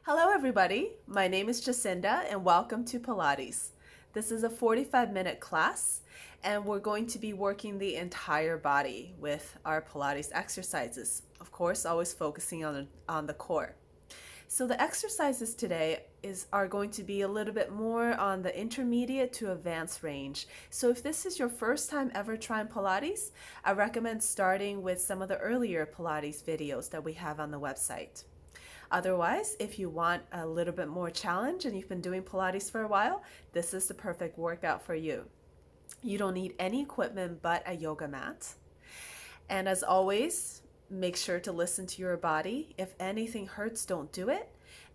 Hello everybody, my name is Jacinda and welcome to Pilates. This is a 45-minute class and we're going to be working the entire body with our Pilates exercises. Of course, always focusing on the core. So the exercises today are going to be a little bit more on the intermediate to advanced range. So if this is your first time ever trying Pilates, I recommend starting with some of the earlier Pilates videos that we have on the website. Otherwise, if you want a little bit more challenge and you've been doing Pilates for a while, this is the perfect workout for you. You don't need any equipment but a yoga mat. And as always, make sure to listen to your body. If anything hurts, don't do it.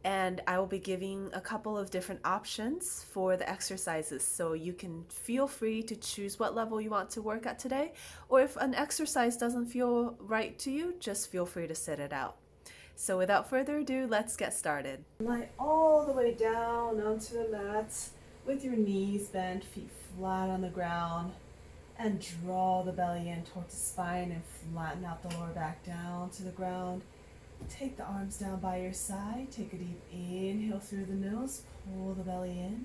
And I will be giving a couple of different options for the exercises, so you can feel free to choose what level you want to work at today. Or if an exercise doesn't feel right to you, just feel free to sit it out. So without further ado, let's get started. Lie all the way down onto the mat with your knees bent, feet flat on the ground, and draw the belly in towards the spine and flatten out the lower back down to the ground. Take the arms down by your side. Take a deep inhale through the nose, pull the belly in,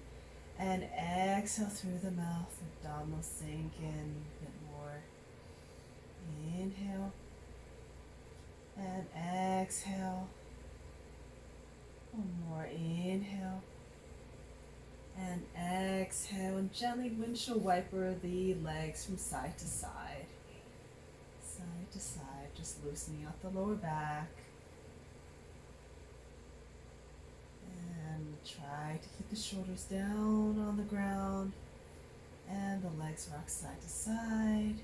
and exhale through the mouth. Abdominal sink in a bit more. Inhale. And exhale. One more inhale. And exhale. And gently windshield wiper the legs from side to side. Side to side. Just loosening out the lower back. And try to keep the shoulders down on the ground. And the legs rock side to side.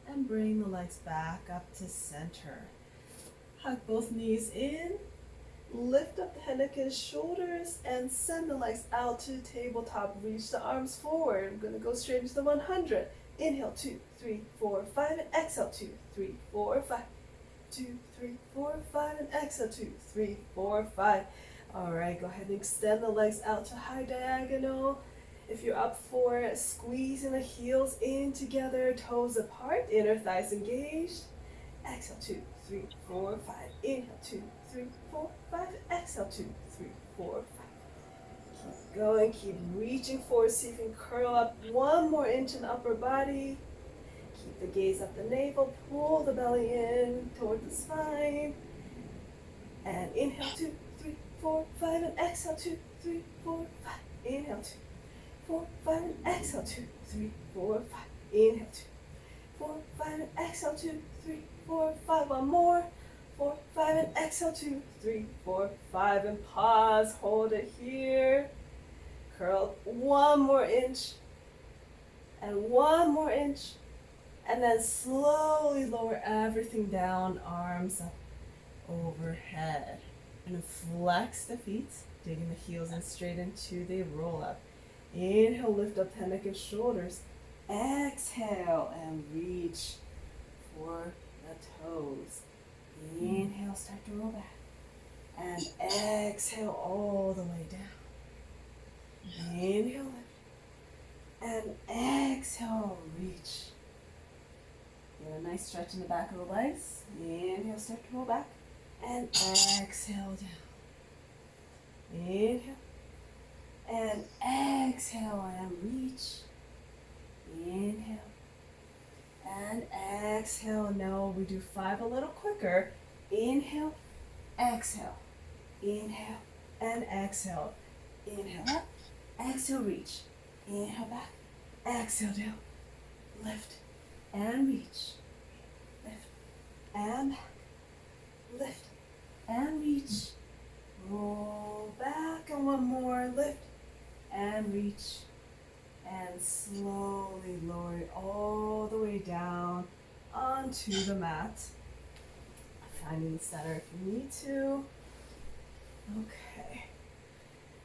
And bring the legs back up to center. Hug both knees in. Lift up the head, neck, and shoulders, and send the legs out to tabletop. Reach the arms forward. I'm going to go straight into the 100. Inhale, 2, 3, 4, 5, and exhale, 2, 3, 4, 5. 2, 3, 4, 5, and exhale, 2, 3, 4, 5. All right, go ahead and extend the legs out to high diagonal. If you're up for it, squeezing the heels in together, toes apart, inner thighs engaged. Exhale, 2, 3, 4, 5. Inhale, 2, 3, 4, 5. Exhale, 2, 3, 4, 5. Keep going, keep reaching forward, see if you can curl up 1 more inch in the upper body. Keep the gaze up the navel, pull the belly in toward the spine. And inhale, 2, 3, 4, 5. And exhale, 2, 3, 4, 5. Inhale, 2, 4, 5, and exhale, 2, 3, 4, 5. Inhale, 2, 4, 5, and exhale, 2, 3, 4, 5. One more. 4, 5, and exhale, 2, 3, 4, 5. And pause. Hold it here. Curl 1 more inch. And 1 more inch. And then slowly lower everything down. Arms up overhead. And flex the feet. Digging the heels in straight into the roll up. Inhale, lift up the neck and shoulders. Exhale and reach for the toes. Inhale, start to roll back. And exhale all the way down. Inhale, lift. And exhale, reach. Get a nice stretch in the back of the legs. Inhale, start to roll back. And exhale down. Inhale. And exhale and reach. Inhale. And exhale. Now we do 5 a little quicker. Inhale. Exhale. Inhale. And exhale. Inhale up. Exhale, reach. Inhale back. Exhale down. Lift. And reach. Lift. And back. Lift. And reach. Roll back. And 1 more. Lift. And reach, and slowly lower it all the way down onto the mat. Finding the center if you need to. Okay.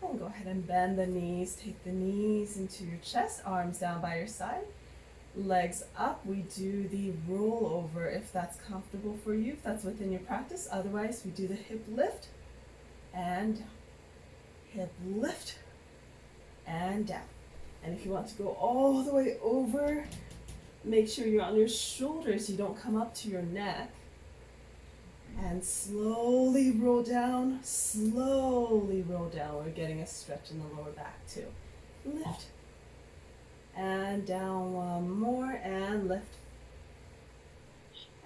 And go ahead and bend the knees. Take the knees into your chest, arms down by your side. Legs up. We do the roll over if that's comfortable for you, if that's within your practice. Otherwise, we do the hip lift and down. Hip lift and down. And if you want to go all the way over, make sure you're on your shoulders so you don't come up to your neck. And slowly roll down, slowly roll down. We're getting a stretch in the lower back too. Lift. And down one more and lift.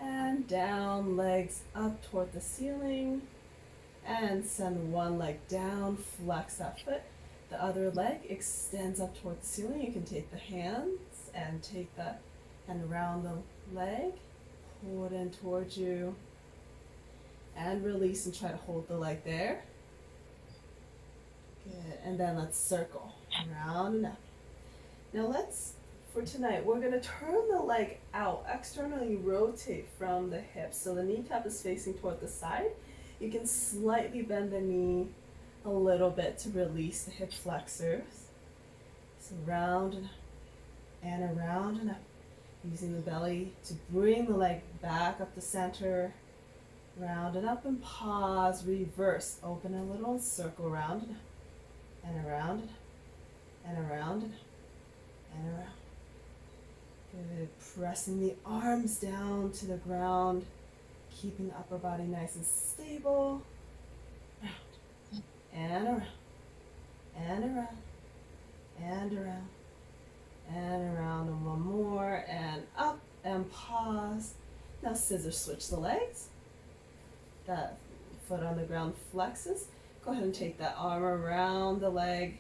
And down, legs up toward the ceiling. And send one leg down, flex that foot. The other leg extends up toward the ceiling. You can take the hands and take the hand around the leg. Pull it in towards you. And release and try to hold the leg there. Good. And then let's circle around and up. Now for tonight, we're going to turn the leg out, externally rotate from the hips. So the kneecap is facing toward the side. You can slightly bend the knee a little bit to release the hip flexors. So round and up, and around and up. Using the belly to bring the leg back up the center. Round and up and pause, reverse. Open a little, circle around and up, and around and up, and around and up, and around. Good. Pressing the arms down to the ground, keeping the upper body nice and stable. Round and around, and around, and around, and around, and one more, and up, and pause. Now scissor switch the legs. That foot on the ground flexes. Go ahead and take that arm around the leg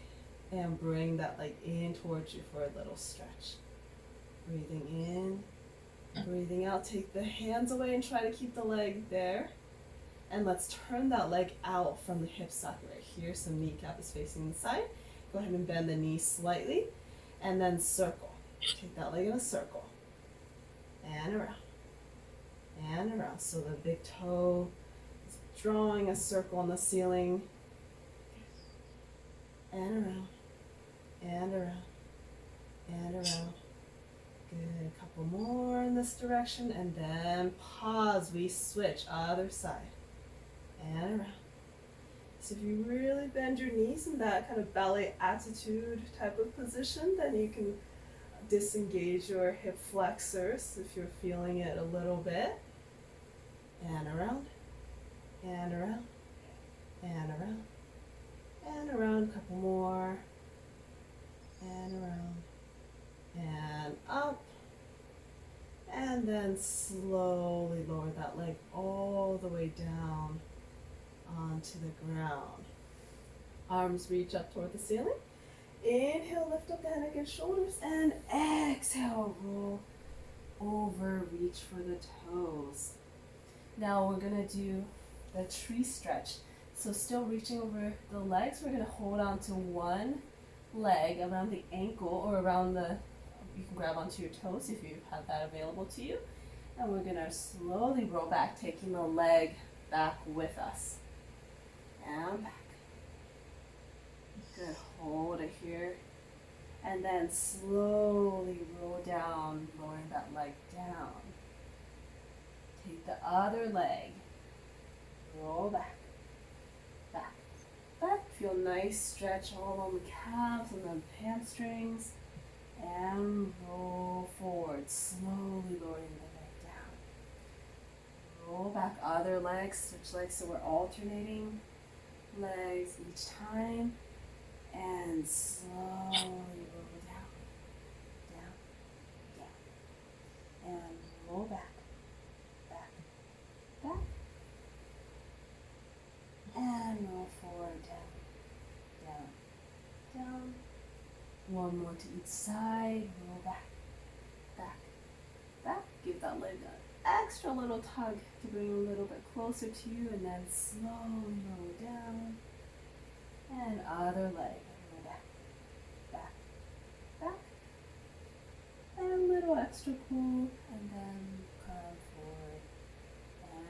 and bring that leg in towards you for a little stretch. Breathing in, breathing out. Take the hands away and try to keep the leg there. And let's turn that leg out from the hip socket right here. So kneecap is facing the side. Go ahead and bend the knee slightly and then circle. Take that leg in a circle. And around. And around. So the big toe is drawing a circle on the ceiling. And around. And around. And around. Good. A couple more in this direction. And then pause. We switch. Other side. And around. So if you really bend your knees in that kind of ballet attitude type of position, then you can disengage your hip flexors if you're feeling it a little bit. And around, and around, and around, and around. A couple more. And around, and up. And then slowly lower that leg all the way down onto the ground. Arms reach up toward the ceiling. Inhale, lift up the head, neck, and shoulders. And exhale, roll over, reach for the toes. Now we're going to do the tree stretch. So still reaching over the legs, we're going to hold on to one leg around the ankle or around you can grab onto your toes if you have that available to you. And we're going to slowly roll back, taking the leg back with us. And back. Good. Hold it here. And then slowly roll down, lowering that leg down. Take the other leg. Roll back. Back. Back. Feel nice stretch all along the calves and the hamstrings. And roll forward. Slowly lowering the leg down. Roll back. Other legs. Switch legs so we're alternating legs each time, and slowly roll down, down, down, and roll back, back, back, and roll forward, down, down, down. One more to each side, roll back, back, back. Give that leg an extra little tug to bring a little bit closer to you, and then slowly roll down. And other leg, roll back, back, back. And a little extra pull, and then come forward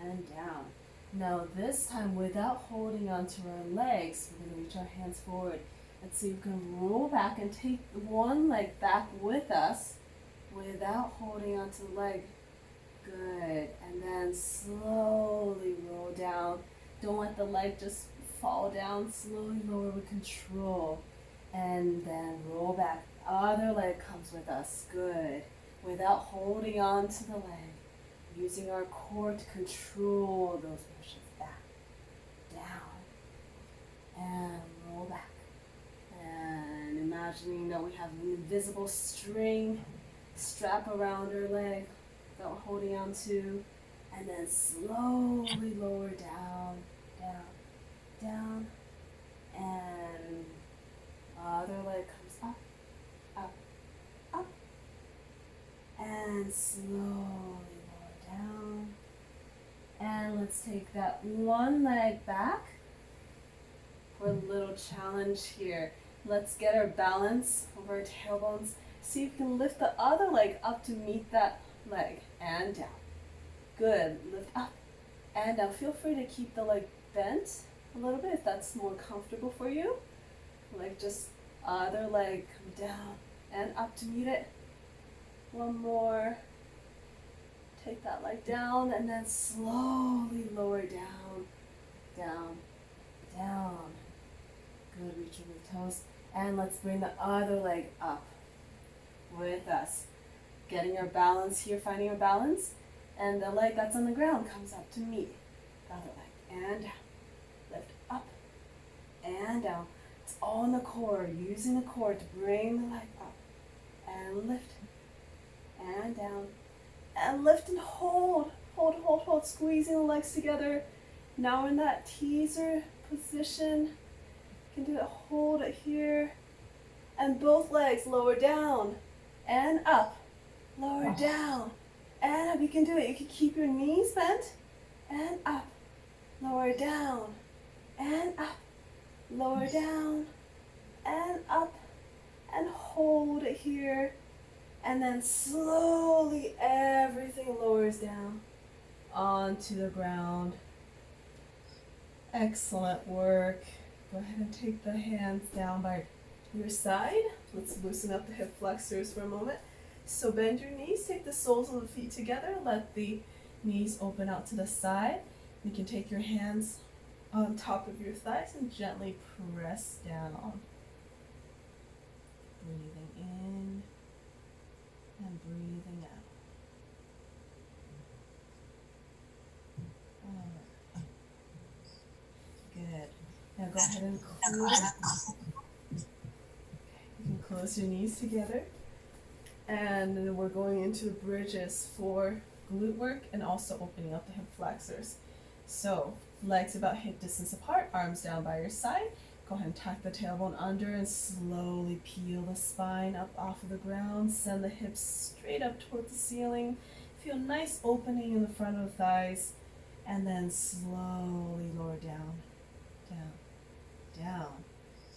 and down. Now this time, without holding onto our legs, we're going to reach our hands forward. And so you can roll back and take one leg back with us without holding onto the leg. Good. And then slowly roll down. Don't let the leg just fall down. Slowly lower with control. And then roll back. Other leg comes with us. Good. Without holding on to the leg. using our core to control those motions. Back, down, and roll back. And imagining that we have an invisible string strap around our leg that we're holding on to, and then slowly lower down, down, down, and other leg comes up, up, up, and slowly lower down. And let's take that one leg back for a little challenge here. Let's get our balance over our tailbones. See if you can lift the other leg up to meet that leg and down. Good, lift up and down. Feel free to keep the leg bent a little bit if that's more comfortable for you. Like just other leg, come down and up to meet it. One more. Take that leg down and then slowly lower down, down, down. Good, reaching the toes. And let's bring the other leg up with us. Getting our balance here, finding our balance. And the leg that's on the ground comes up to meet the other leg. And down. Lift up and down. It's all in the core, using the core to bring the leg up. And lift and down. And lift and hold. Hold, hold, hold. Squeezing the legs together. Now in that teaser position. You can do it, hold it here. And both legs lower down and up. Lower down and up. You can do it. You can keep your knees bent and up. Lower down and up. Lower down and up. And hold it here. And then slowly everything lowers down onto the ground. Excellent work. Go ahead and take the hands down by your side. Let's loosen up the hip flexors for a moment. So bend your knees, take the soles of the feet together, let the knees open out to the side. You can take your hands on top of your thighs and gently press down. Breathing in and breathing out. All right. Good. Now go ahead and close. You can close your knees together. And then we're going into bridges for glute work and also opening up the hip flexors. So legs about hip distance apart, arms down by your side. Go ahead and tuck the tailbone under and slowly peel the spine up off of the ground. Send the hips straight up toward the ceiling. Feel nice opening in the front of the thighs. And then slowly lower down, down, down.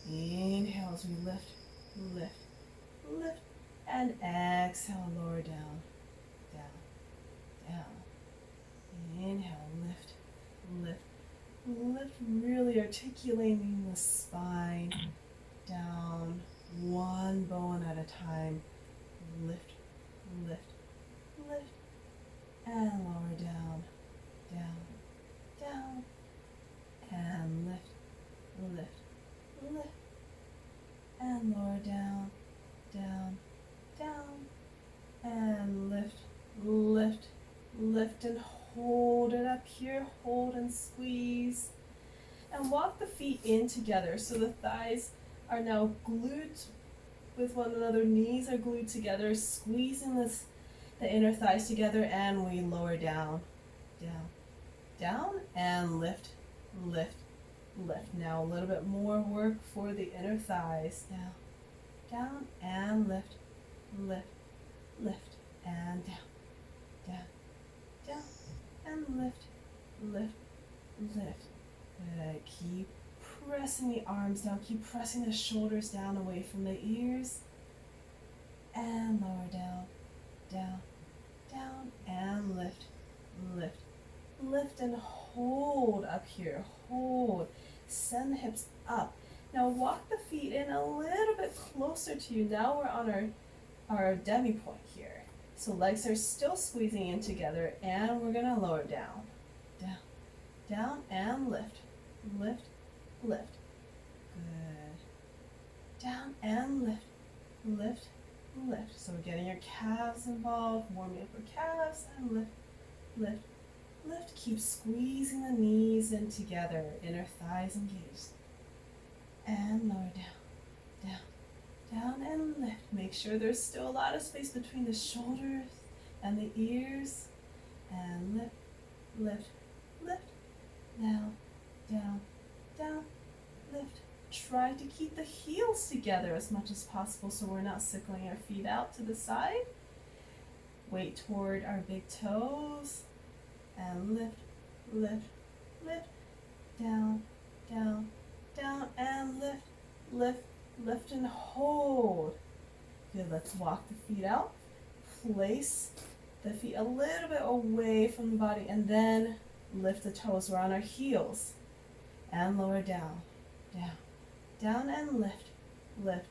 Inhale as we lift, lift, lift. And exhale, lower down, down, down. Inhale, lift, lift, lift. Really articulating the spine down, one bone at a time. Lift, lift, lift. And lower down, down, down. And lift, lift, lift. And lower down, down, down, and lift, lift, lift, and hold it up here, hold and squeeze, and walk the feet in together so the thighs are now glued with one another, knees are glued together, squeezing the inner thighs together, and we lower down, down, down, and lift, lift, lift. Now a little bit more work for the inner thighs. Now down and lift, lift, lift, and down, down, down, and lift, lift, lift. Good. Keep pressing the arms down, keep pressing the shoulders down away from the ears, and lower down, down, down, and lift, lift, lift, and hold up here, hold. Send the hips up. Now walk the feet in a little bit closer to you. Now we're on our demi point here. So legs are still squeezing in together, and we're gonna lower down, down, down, and lift, lift, lift. Good. Down and lift, lift, lift. So we're getting your calves involved, warming up your calves, and lift, lift, lift. Keep squeezing the knees in together, inner thighs engaged. And lower down, down, down, and lift. Make sure there's still a lot of space between the shoulders and the ears. And lift, lift, lift. Down, down, down, lift. Try to keep the heels together as much as possible so we're not sickling our feet out to the side. Weight toward our big toes. And lift, lift, lift. Down, down, down, and lift, lift, lift, and hold. Good, let's walk the feet out. Place the feet a little bit away from the body, and then lift the toes. We're on our heels. And lower down, down, down, and lift, lift,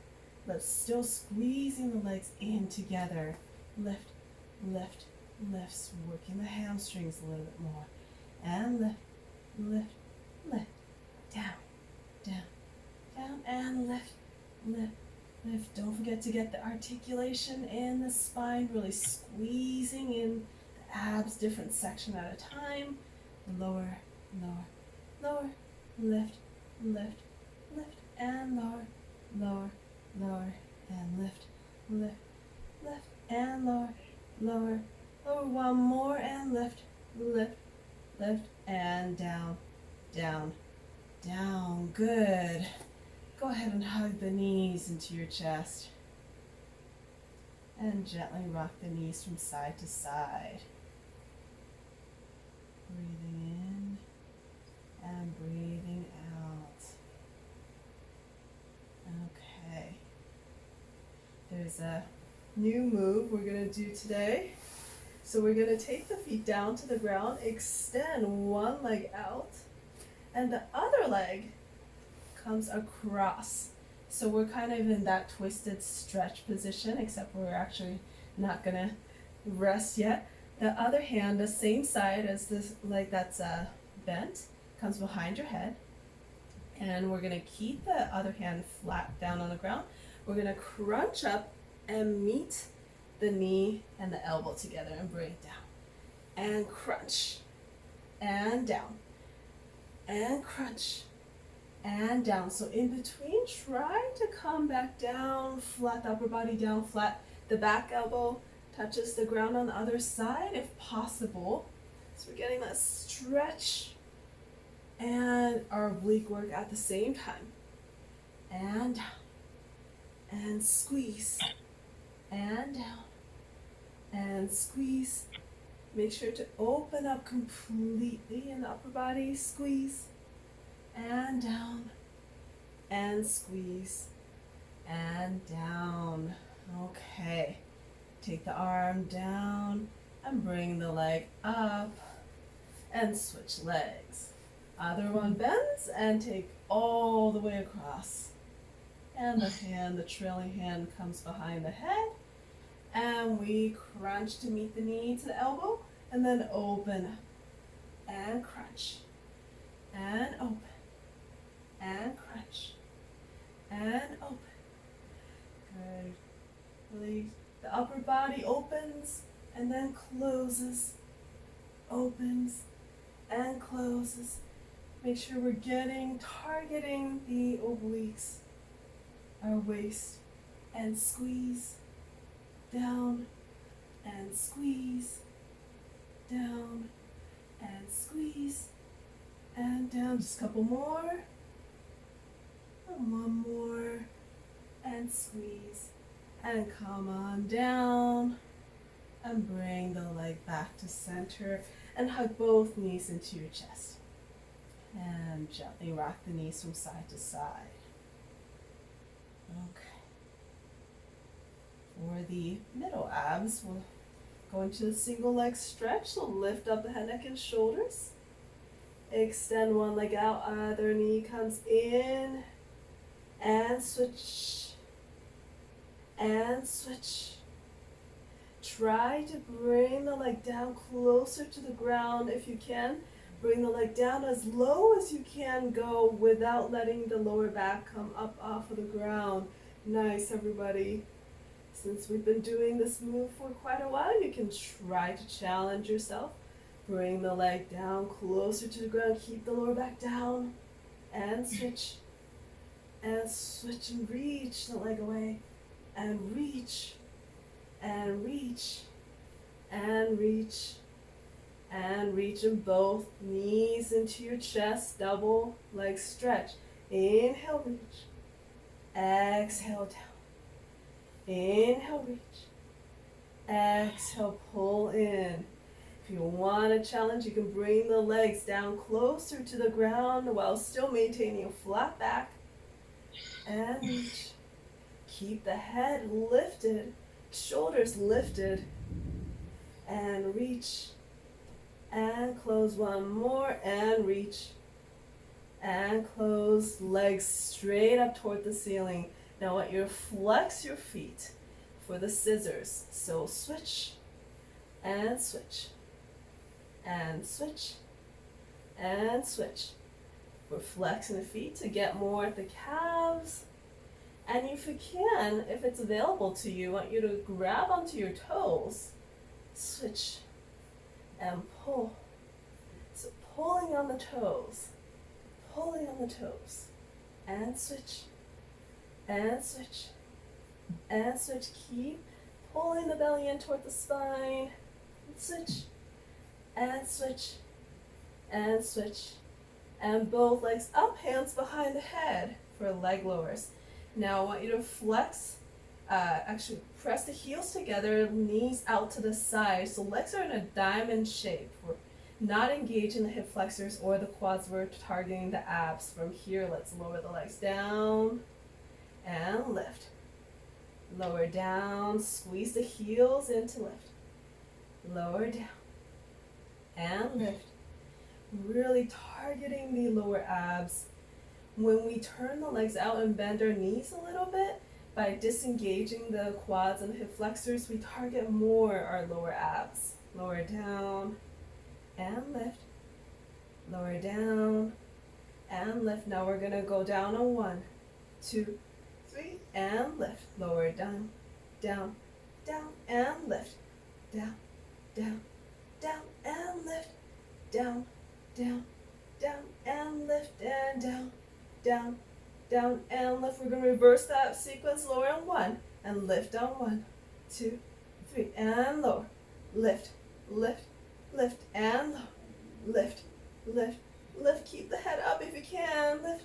lift. Still squeezing the legs in together. Lift, lift, lift. Working the hamstrings a little bit more. And lift, lift, lift. Down, down, down, and lift, lift, lift. Don't forget to get the articulation in the spine, really squeezing in the abs, different section at a time. Lower, lower, lower, lift, lift, lift, and lower, lower, lower, and lift, lift, lift, and lower, lower, lower. One more, and lift, lift, lift, and down, down, down. Good. Go ahead and hug the knees into your chest. And gently rock the knees from side to side. Breathing in and breathing out. Okay. There's a new move we're going to do today. So we're going to take the feet down to the ground, extend one leg out, and the other leg comes across. So we're kind of in that twisted stretch position, except we're actually not going to rest yet. The other hand, the same side as this leg that's bent, comes behind your head. And we're going to keep the other hand flat down on the ground. We're going to crunch up and meet the knee and the elbow together and bring it down. And crunch. And down. And crunch. And down. So in between, try to come back down, flat, the upper body down, flat. The back elbow touches the ground on the other side if possible. So we're getting that stretch and our oblique work at the same time. And down. And squeeze. And down. And squeeze. Make sure to open up completely in the upper body. Squeeze. And down. And squeeze. And down. Okay. Take the arm down and bring the leg up and switch legs. Other one bends and take all the way across. And the hand, the trailing hand comes behind the head. And we crunch to meet the knee to the elbow and then open and crunch and open and crunch and open. Good. Release. The upper body opens and then closes, opens and closes. Make sure we're targeting the obliques, our waist, and squeeze, down, and squeeze, down, and squeeze, and down. Just a couple more, and one more, and squeeze. And come on down and bring the leg back to center and hug both knees into your chest. And gently rock the knees from side to side. Okay. For the middle abs, we'll go into the single leg stretch. So lift up the head, neck, and shoulders. Extend one leg out, other knee comes in. And switch. And switch. Try to bring the leg down closer to the ground if you can. Bring the leg down as low as you can go without letting the lower back come up off of the ground. Nice, everybody. Since we've been doing this move for quite a while, you can try to challenge yourself. Bring the leg down closer to the ground. Keep the lower back down. And switch. And switch and reach the leg away. And reach. And reach. And reach. And reach in both knees into your chest. Double leg stretch. Inhale, reach. Exhale, down. Inhale, reach. Exhale, pull in. If you want a challenge, you can bring the legs down closer to the ground while still maintaining a flat back. And reach. Keep the head lifted, shoulders lifted. And reach. And close. One more. And reach. And close. Legs straight up toward the ceiling. Now I want you to flex your feet for the scissors. So switch. And switch. And switch. And switch. We're flexing the feet to get more at the calves. And if you can, if it's available to you, I want you to grab onto your toes. Switch. And pull. So pulling on the toes. Pulling on the toes. And switch. And switch. And switch. Keep pulling the belly in toward the spine. And switch. And switch. And switch. And both legs up, hands behind the head for leg lowers. Now I want you to flex, actually press the heels together, knees out to the side. So legs are in a diamond shape. We're not engaging the hip flexors or the quads. We're targeting the abs. From here, let's lower the legs down and lift. Lower down, squeeze the heels in to lift. Lower down and lift. Really targeting the lower abs. When we turn the legs out and bend our knees a little bit, by disengaging the quads and hip flexors, we target more our lower abs. Lower down and lift. Lower down and lift. Now we're going to go down on 1, 2, 3, and lift. Lower down, down, down, and lift. Down, down, down, and lift. Down, down, down, and lift, and down, down, down, and lift. We're going to reverse that sequence. Lower on 1, and lift on 1, 2, 3, and lower. Lift, lift, lift, and lower. Lift, lift, lift. Keep the head up if you can. Lift,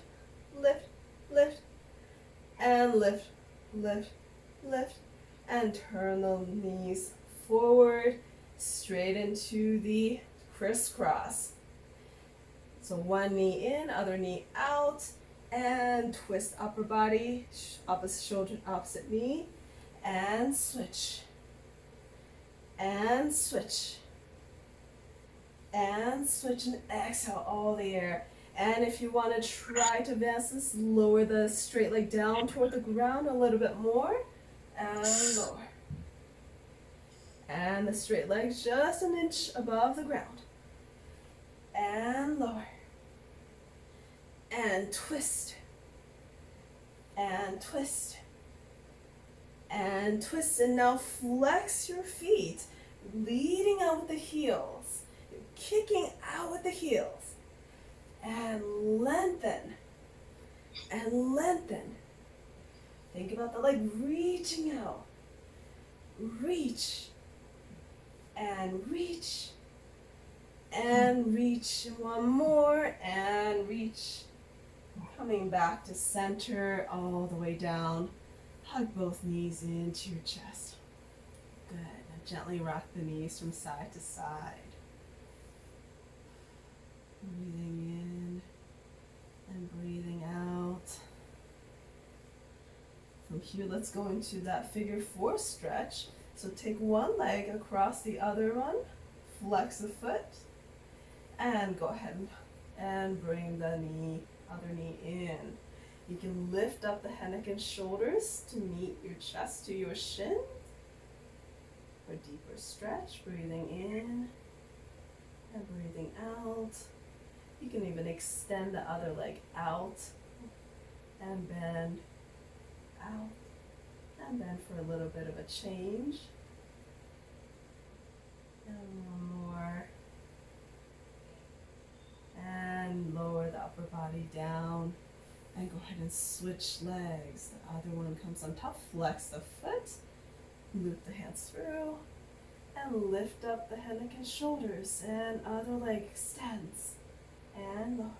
lift, lift, and lift, lift, lift, and turn the knees forward, straight into the crisscross. So one knee in, other knee out, and twist upper body, opposite shoulder, opposite knee, and switch, and switch, and switch, and exhale all the air. And if you want to try to advance this, lower the straight leg down toward the ground a little bit more, and lower. And the straight leg just an inch above the ground. And lower. And twist. And twist. And twist. And now flex your feet, leading out with the heels. You're kicking out with the heels. And lengthen. And lengthen. Think about the leg reaching out. Reach. And reach. And reach. One more. And reach. Coming back to center all the way down. Hug both knees into your chest. Good. Now gently rock the knees from side to side. Breathing in and breathing out. From here, let's go into that figure 4 stretch. So take one leg across the other one, flex the foot, and go ahead and bring the other knee in. You can lift up the head, neck, and shoulders to meet your chest to your shin. For a deeper stretch, breathing in and breathing out. You can even extend the other leg out and bend out and bend for a little bit of a change. And one more. body down. And go ahead and switch legs. The other one comes on top. Flex the foot. Loop the hands through. And lift up the head, neck, and shoulders. And other leg extends. And lower.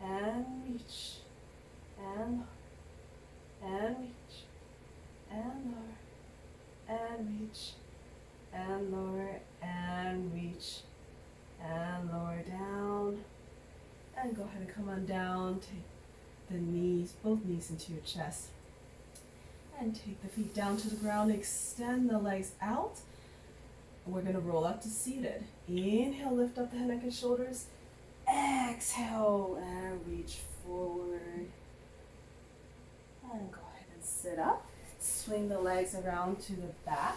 And reach. And lower. And reach. And lower. And reach. And lower. And reach. And lower down. And go ahead and come on down. Take the knees, both knees into your chest. And take the feet down to the ground. Extend the legs out. And we're going to roll up to seated. Inhale, lift up the head, neck, and shoulders. Exhale, and reach forward. And go ahead and sit up. Swing the legs around to the back.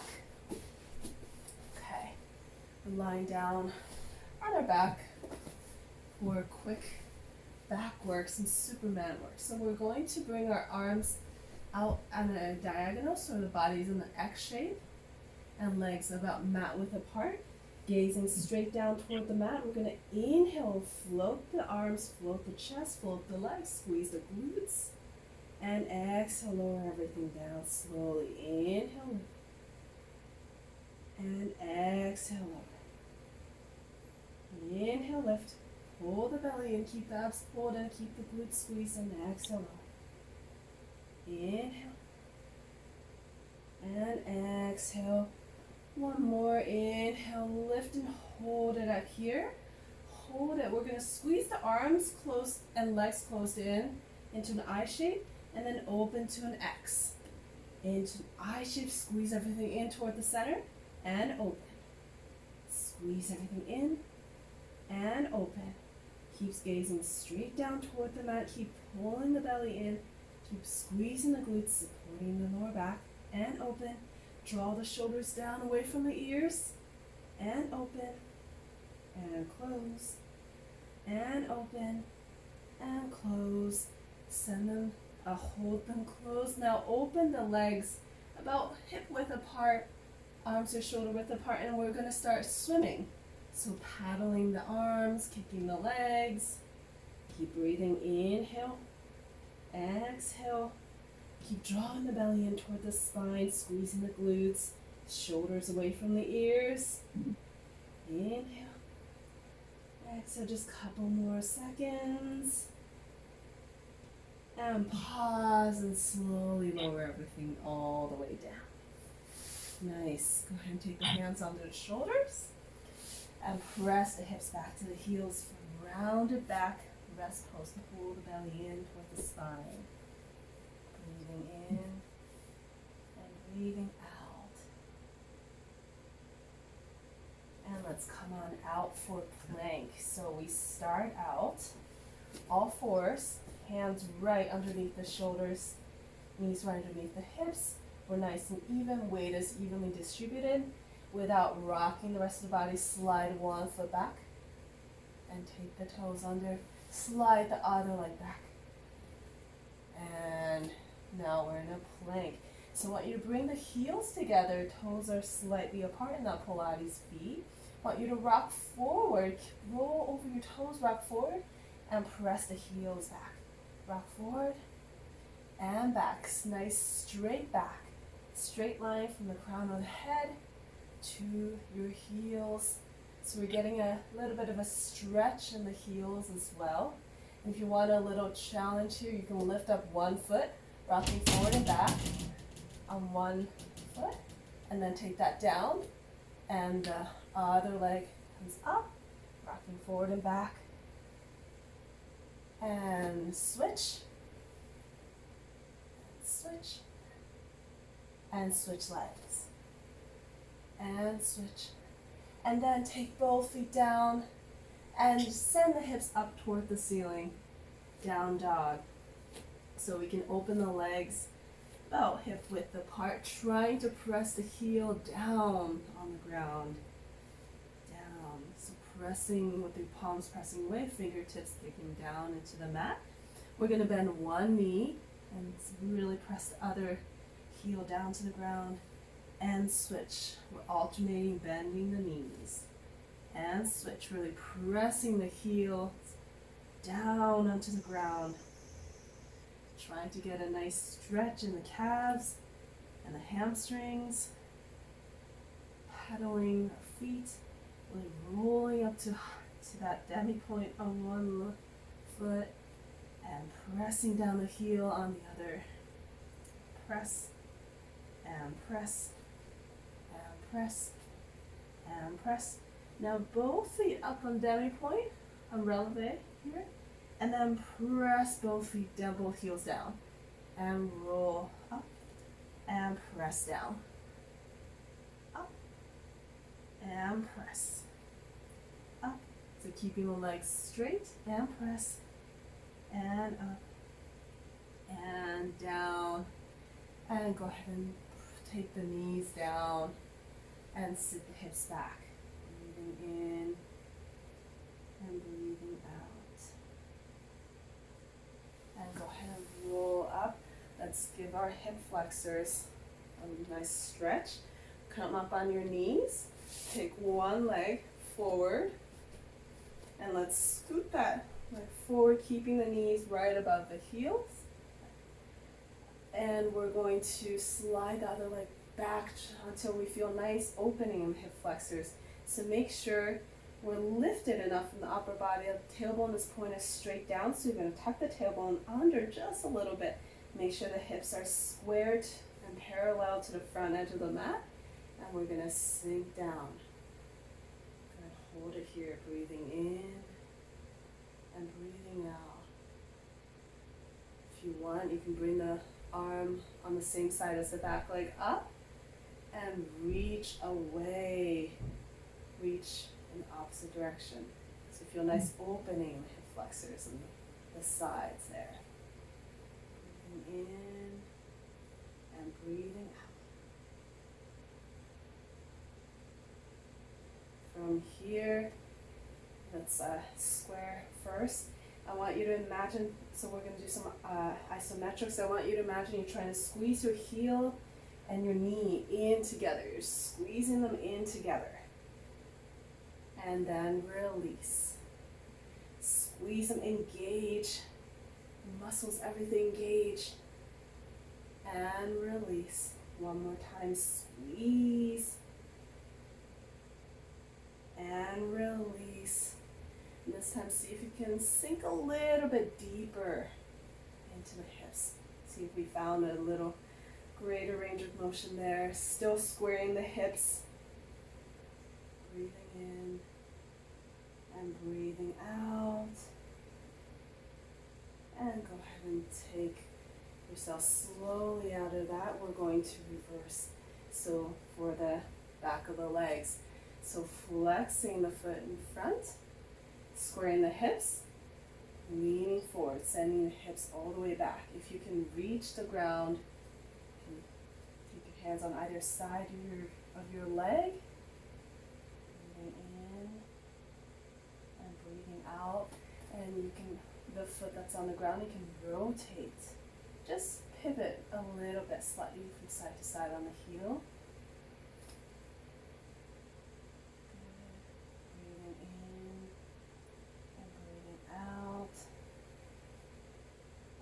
Okay. We're lying down on our back for a quick back work, some Superman work. So we're going to bring our arms out on a diagonal, so the body's in the X shape, and legs about mat width apart, gazing straight down toward the mat. We're going to inhale, float the arms, float the chest, float the legs, squeeze the glutes, and exhale, lower everything down slowly. Inhale, and exhale, lower. Inhale, lift. Pull the belly in, keep the abs pulled in, keep the glutes squeezed, and exhale lower. Inhale. And exhale. One more. Inhale, lift and hold it up here. Hold it. We're going to squeeze the arms closed and legs closed in into an I shape, and then open to an X. Into an I shape, squeeze everything in toward the center, and open. Squeeze everything in, and open. Keeps gazing straight down toward the mat. Keep pulling the belly in. Keep squeezing the glutes, supporting the lower back. And open. Draw the shoulders down away from the ears. And open. And close. And open. And close. Send them, hold them closed. Now open the legs about hip width apart. Arms or shoulder width apart. And we're going to start swimming. So paddling the arms, kicking the legs. Keep breathing. Inhale. Exhale. Keep drawing the belly in toward the spine, squeezing the glutes. Shoulders away from the ears. Inhale. Exhale, just a couple more seconds. And pause and slowly lower everything all the way down. Nice. Go ahead and take the hands onto the shoulders. And press the hips back to the heels for rounded back rest pose. Pull the belly in toward the spine. Breathing in and breathing out. And let's come on out for plank. So we start out, all fours, hands right underneath the shoulders, knees right underneath the hips. We're nice and even, weight is evenly distributed. Without rocking the rest of the body, slide one foot back and take the toes under. Slide the other leg back. And now we're in a plank. So I want you to bring the heels together. Toes are slightly apart in that Pilates feet. I want you to rock forward. Roll over your toes, rock forward, and press the heels back. Rock forward and back. Nice straight back. Straight line from the crown of the head to your heels. So we're getting a little bit of a stretch in the heels as well. And if you want a little challenge here, you can lift up one foot, rocking forward and back on one foot, and then take that down, and the other leg comes up, rocking forward and back, and switch, switch, and switch legs, and switch. And then take both feet down and send the hips up toward the ceiling. Down dog. So we can open the legs about hip width apart, trying to press the heel down on the ground. Down. So pressing with the palms pressing away, fingertips kicking down into the mat. We're going to bend one knee and really press the other heel down to the ground. And switch. We're alternating, bending the knees. And switch, really pressing the heels down onto the ground. Trying to get a nice stretch in the calves and the hamstrings. Pedaling our feet, really rolling up to that demi point on one foot and pressing down the heel on the other. Press and press and press and press. Now both feet up on demi point, on releve here, and then press both feet down, both heels down, and roll up and press down. Up and press. Up. So keeping the legs straight and press. And up. And down. And go ahead and take the knees down and sit the hips back. Breathing in and breathing out. And go ahead and roll up. Let's give our hip flexors a nice stretch. Come up on your knees. Take one leg forward. And let's scoot that leg forward, keeping the knees right above the heels. And we're going to slide the other leg back until we feel nice opening in the hip flexors. So make sure we're lifted enough from the upper body. The tailbone is pointed straight down, so you're going to tuck the tailbone under just a little bit. Make sure the hips are squared and parallel to the front edge of the mat. And we're going to sink down. Good. Hold it here, breathing in and breathing out. If you want, you can bring the arm on the same side as the back leg up and reach away. Reach in the opposite direction. So feel nice opening in the hip flexors and the sides there. Breathing in and breathing out. From here, let's square first. I want you to imagine, so we're going to do some isometrics. I want you to imagine you're trying to squeeze your heel and your knee in together. You're squeezing them in together. And then release. Squeeze them, engage. Muscles, everything engage. And release. One more time, squeeze. And release. And this time, see if you can sink a little bit deeper into the hips. See if we found a little greater range of motion there. Still squaring the hips. Breathing in and breathing out. And go ahead and take yourself slowly out of that. We're going to reverse. So for the back of the legs. So flexing the foot in front. Squaring the hips, leaning forward, sending the hips all the way back. If you can reach the ground, you can take your hands on either side of your leg. Breathing in and breathing out. And you can, the foot that's on the ground, you can rotate. Just pivot a little bit slightly from side to side on the heel. Out.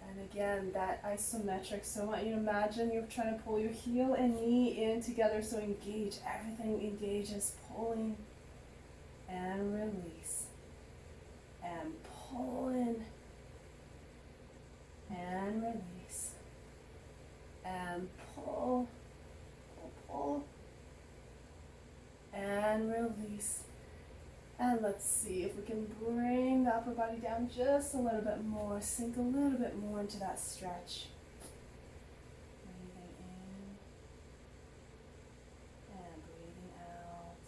And again, that isometric. So I want you to imagine you're trying to pull your heel and knee in together. So engage. Everything engages. Pulling and release. And pull in and release. And pull, pull, pull. And release. And let's see if we can bring the upper body down just a little bit more, sink a little bit more into that stretch. Breathing in and breathing out.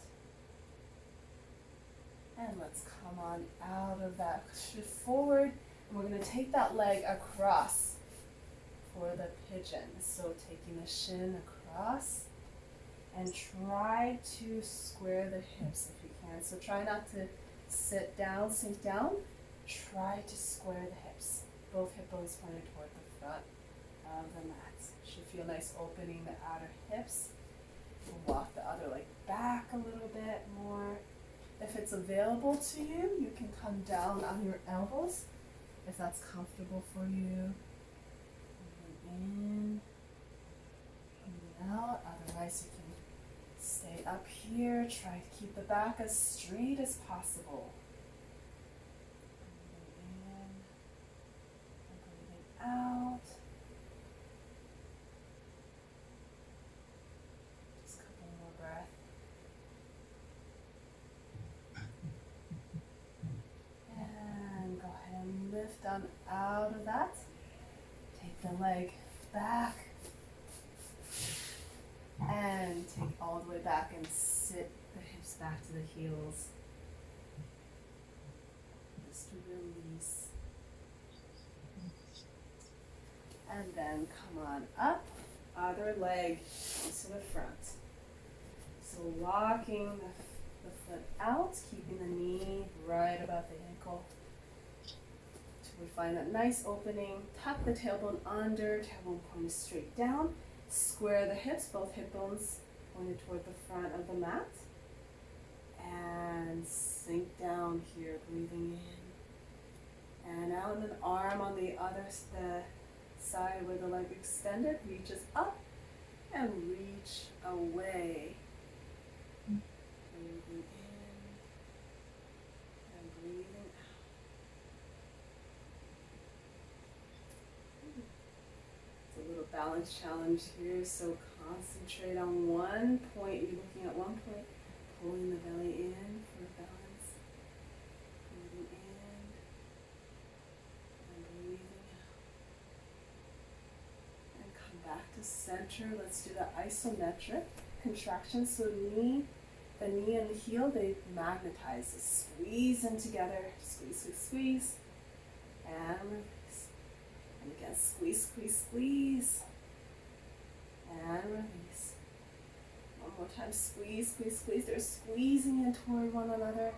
And let's come on out of that, shift forward. And we're going to take that leg across for the pigeon. So taking the shin across. And try to square the hips if you can. So try not to sit down, sink down. Try to square the hips. Both hip bones pointed toward the front of the mat. Should feel nice opening the outer hips. We'll walk the other leg back a little bit more. If it's available to you, you can come down on your elbows if that's comfortable for you. Breathing in, breathing out. Otherwise, you can stay up here. Try to keep the back as straight as possible. Breathing in and breathing out. Just a couple more breaths. And go ahead and lift on out of that. Take the leg back. And take all the way back and sit the hips back to the heels. Just to release. And then come on up, other leg into the front. So walking the foot out, keeping the knee right above the ankle. Till we find that nice opening. Tuck the tailbone under, tailbone pointed straight down. Square the hips, both hip bones pointed toward the front of the mat. And sink down here, breathing in. And out, and an arm on the other side where the leg extended, reaches up and reach away. Breathing in and breathing out. It's a little balance challenge here, so concentrate on one point. You're looking at one point, pulling the belly in for balance. Breathing in and breathing out. And come back to center. Let's do the isometric contraction. So the knee and the heel, they magnetize. So squeeze in together. Squeeze, squeeze, squeeze. And release. And again, squeeze, squeeze, squeeze. And release. One more time, squeeze, squeeze, squeeze. They're squeezing in toward one another.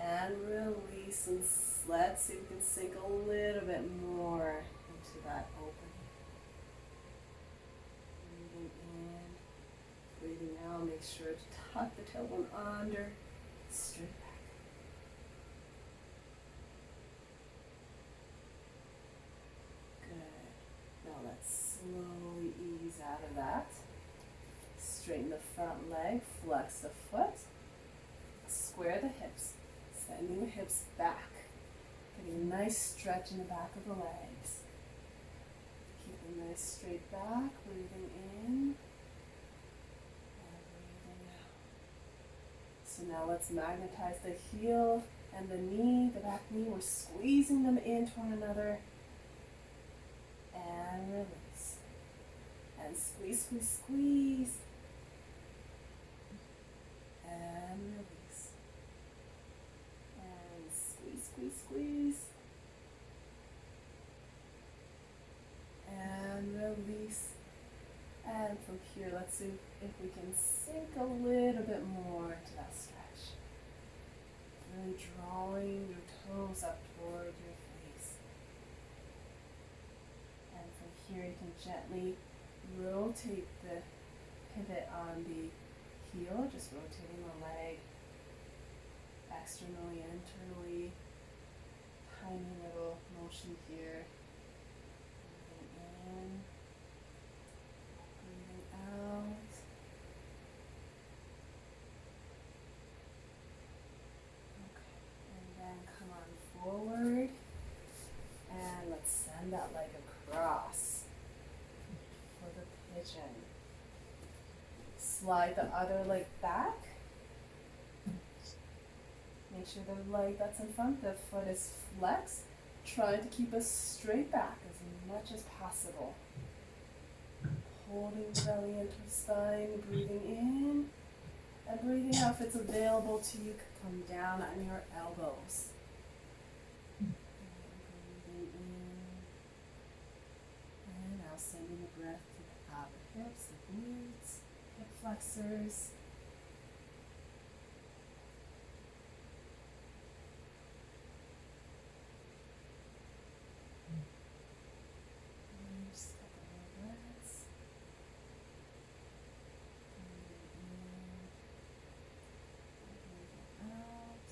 And release. And let's see if we can sink a little bit more into that opening. Breathing in, breathing out. Make sure to tuck the tailbone under, straight back. Good. Now let's slowly ease out of that. Straighten the front leg, flex the foot, square the hips, sending the hips back. Getting a nice stretch in the back of the legs. Keep a nice straight back, breathing in and breathing out. So now let's magnetize the heel and the knee, the back knee. We're squeezing them into one another. And release. And squeeze, squeeze, squeeze. And release. And squeeze, squeeze, squeeze. And release. And from here, let's see if we can sink a little bit more into that stretch. Really drawing your toes up toward your face. And from here, you can gently rotate the pivot on the heel, just rotating the leg externally, internally. Tiny little motion here. Breathing in, breathing out. Okay, and then come on forward. And let's send that leg across for the pigeon. Slide the other leg back. Make sure the leg that's in front, the foot is flexed. Try to keep a straight back as much as possible. Holding the belly into the spine, breathing in and breathing out. If it's available to you, come down on your elbows. Breathing in and now sending the breath to the outer hips, the glutes, hip flexors. Just a couple more breaths. Breathing in, breathing out.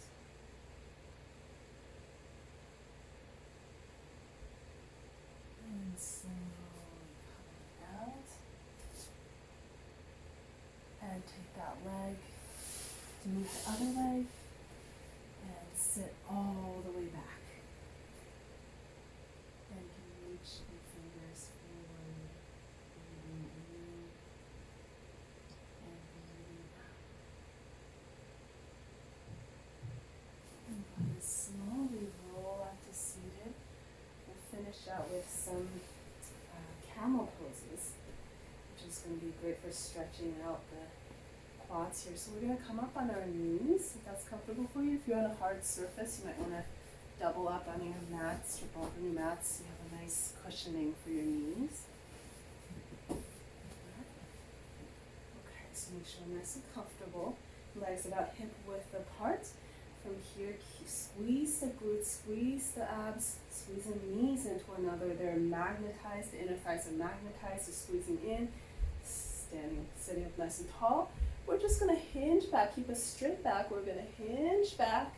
and take that leg to meet the other leg and sit all the way back. And reach your fingers forward, breathing in and breathing out. And then slowly roll out to seated. We'll finish out with some camel poses, which is going to be great for stretching out the quads here. So we're going to come up on our knees, if that's comfortable for you. If you're on a hard surface, you might want to double up on your mats, strip off on your mats, so you have a nice cushioning for your knees. Okay, so make sure you're nice and comfortable. Legs about hip width apart. From here, squeeze the glutes, squeeze the abs, squeeze the knees into one another. They're magnetized, the inner thighs are magnetized, so squeezing in, sitting up nice and tall. We're just going to hinge back, keep a straight back. We're going to hinge back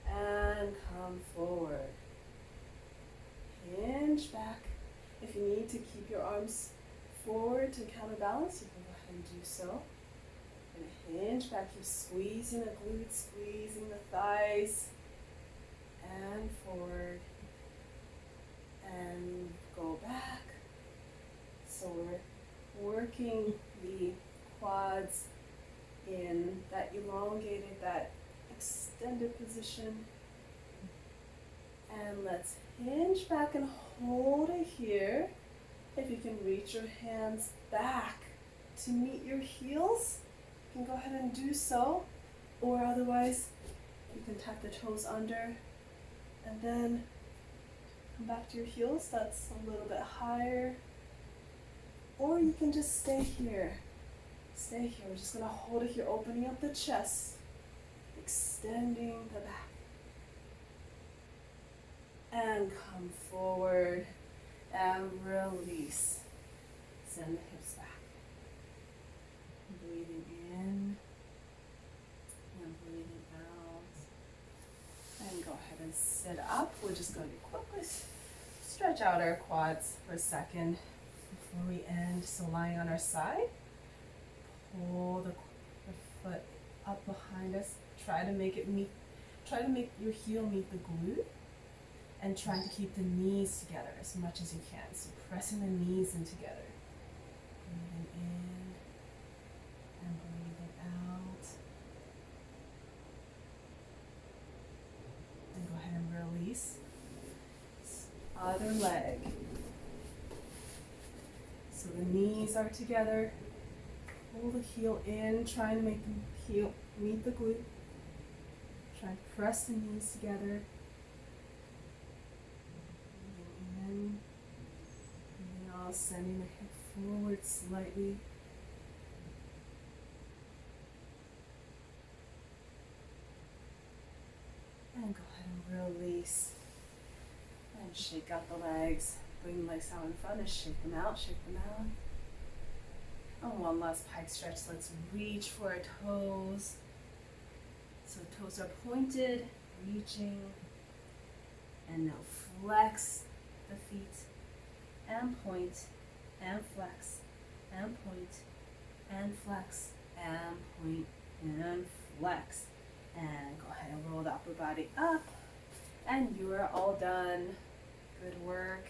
and come forward. Hinge back. If you need to keep your arms forward to counterbalance, you can go ahead and do so. And hinge back, keep squeezing the glutes, squeezing the thighs, and forward, and go back. So we're working the quads in that elongated, that extended position. And let's hinge back and hold it here. If you can reach your hands back to meet your heels, you can go ahead and do so, or otherwise you can tuck the toes under and then come back to your heels. That's a little bit higher, or you can just stay here. Stay here. We're just going to hold it here, opening up the chest, extending the back, and come forward and release. Send the hips back. Breathing in and breathing out. And go ahead and sit up. We're just going to quickly stretch out our quads for a second before we end. So lying on our side, pull the foot up behind us. Try to make your heel meet the glute, and try to keep the knees together as much as you can. So pressing the knees in together. Breathing in and breathing out. And go ahead and release. Other leg. So the knees are together. Pull the heel in, trying to make the heel meet the glute. Try to press the knees together. Breathing in. Breathing out, sending the hip forward slightly. And go ahead and release. And shake out the legs. Bring the legs out in front and shake them out, shake them out. And one last pike stretch. Let's reach for our toes. So toes are pointed, reaching. And now flex the feet. And point. And flex. And point. And flex. And point. And flex. And go ahead and roll the upper body up. And you are all done. Good work.